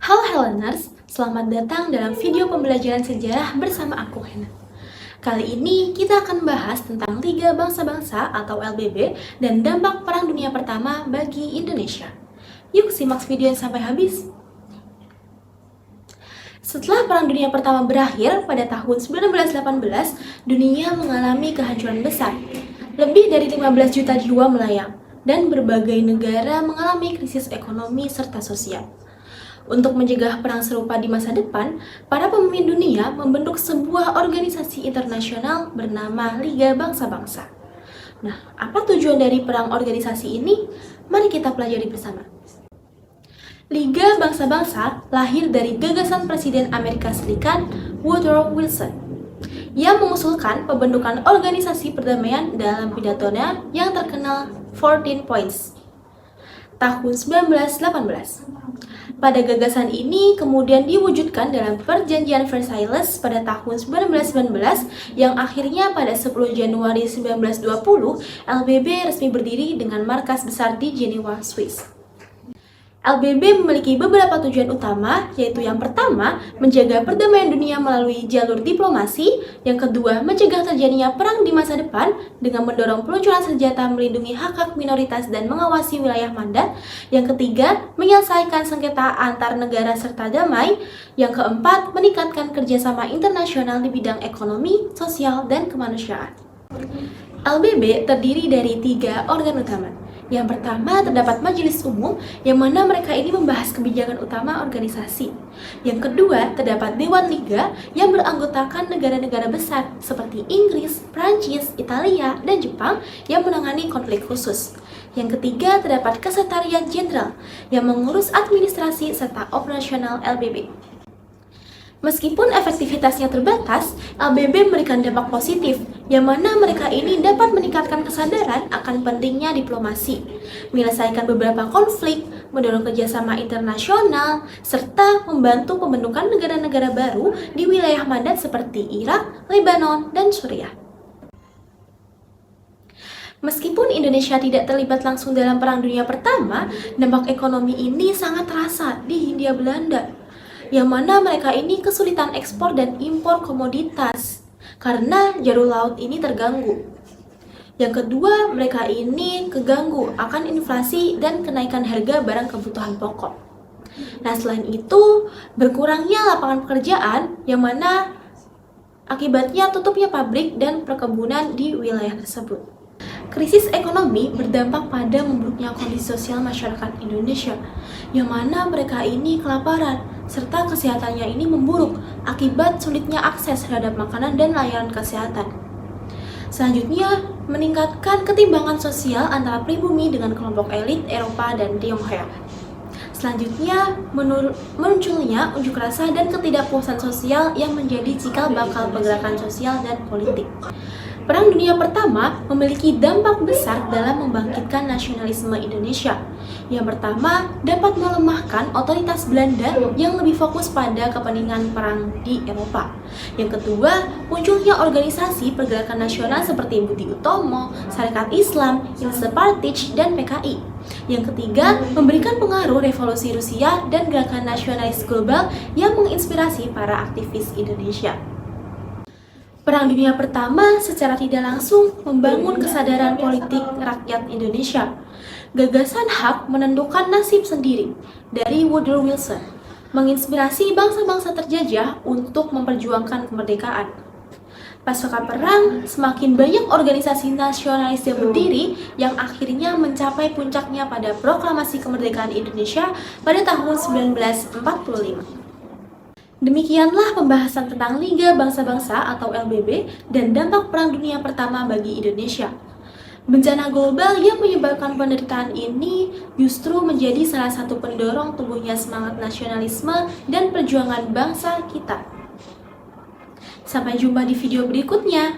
Halo Heleners, selamat datang dalam video pembelajaran sejarah bersama aku, Hena. Kali ini kita akan bahas tentang Liga Bangsa-Bangsa atau LBB dan dampak Perang Dunia Pertama bagi Indonesia. Yuk simak video yang sampai habis. Setelah Perang Dunia Pertama berakhir pada tahun 1918, dunia mengalami kehancuran besar. Lebih dari 15 juta jiwa melayang, dan berbagai negara mengalami krisis ekonomi serta sosial. Untuk mencegah perang serupa di masa depan, para pemimpin dunia membentuk sebuah organisasi internasional bernama Liga Bangsa-Bangsa. Nah, apa tujuan dari perang organisasi ini? Mari kita pelajari bersama. Liga Bangsa-Bangsa lahir dari gagasan Presiden Amerika Serikat Woodrow Wilson yang mengusulkan pembentukan organisasi perdamaian dalam pidatonya yang terkenal 14 Points tahun 1918. Pada gagasan ini kemudian diwujudkan dalam Perjanjian Versailles pada tahun 1919 yang akhirnya pada 10 Januari 1920 LBB resmi berdiri dengan markas besar di Jenewa, Swiss. LBB memiliki beberapa tujuan utama, yaitu yang pertama, menjaga perdamaian dunia melalui jalur diplomasi, yang kedua, mencegah terjadinya perang di masa depan dengan mendorong peluncuran senjata melindungi hak-hak minoritas dan mengawasi wilayah mandat, yang ketiga, menyelesaikan sengketa antar negara serta damai, yang keempat, meningkatkan kerjasama internasional di bidang ekonomi, sosial, dan kemanusiaan. LBB terdiri dari 3 organ utama. Yang pertama terdapat Majelis Umum, yang mana mereka ini membahas kebijakan utama organisasi. Yang kedua terdapat Dewan Liga, yang beranggotakan negara-negara besar seperti Inggris, Prancis, Italia, dan Jepang yang menangani konflik khusus. Yang ketiga terdapat Sekretariat Jenderal, yang mengurus administrasi serta operasional LBB. Meskipun efektivitasnya terbatas, LBB memberikan dampak positif, yang mana mereka ini dapat meningkatkan kesadaran akan pentingnya diplomasi, menyelesaikan beberapa konflik, mendorong kerjasama internasional, serta membantu pembentukan negara-negara baru di wilayah mandat seperti Irak, Lebanon, dan Suriah. Meskipun Indonesia tidak terlibat langsung dalam Perang Dunia Pertama, dampak ekonomi ini sangat terasa di Hindia Belanda, yang mana mereka ini kesulitan ekspor dan impor komoditas karena jalur laut ini terganggu. Yang kedua, mereka ini keganggu akan inflasi dan kenaikan harga barang kebutuhan pokok. Nah, selain itu, berkurangnya lapangan pekerjaan yang mana akibatnya tutupnya pabrik dan perkebunan di wilayah tersebut. Krisis ekonomi berdampak pada memburuknya kondisi sosial masyarakat Indonesia, yang mana mereka ini kelaparan, serta kesehatannya ini memburuk akibat sulitnya akses terhadap makanan dan layanan kesehatan. Selanjutnya, meningkatkan ketimbangan sosial antara pribumi dengan kelompok elit Eropa dan Tionghoa. Selanjutnya, munculnya unjuk rasa dan ketidakpuasan sosial yang menjadi cikal bakal pergerakan sosial dan politik. Perang Dunia Pertama memiliki dampak besar dalam membangkitkan nasionalisme Indonesia. Yang pertama, dapat melemahkan otoritas Belanda yang lebih fokus pada kepentingan perang di Eropa. Yang kedua, munculnya organisasi pergerakan nasional seperti Budi Utomo, Sarekat Islam, Insepartij, dan PKI. Yang ketiga, memberikan pengaruh revolusi Rusia dan gerakan nasionalis global yang menginspirasi para aktivis Indonesia. Perang Dunia Pertama secara tidak langsung membangun kesadaran politik rakyat Indonesia. Gagasan hak menentukan nasib sendiri dari Woodrow Wilson menginspirasi bangsa-bangsa terjajah untuk memperjuangkan kemerdekaan. Pasca perang, semakin banyak organisasi nasionalis yang berdiri yang akhirnya mencapai puncaknya pada Proklamasi Kemerdekaan Indonesia pada tahun 1945. Demikianlah pembahasan tentang Liga Bangsa-Bangsa atau LBB dan dampak Perang Dunia Pertama bagi Indonesia. Bencana global yang menyebabkan penderitaan ini justru menjadi salah satu pendorong tumbuhnya semangat nasionalisme dan perjuangan bangsa kita. Sampai jumpa di video berikutnya.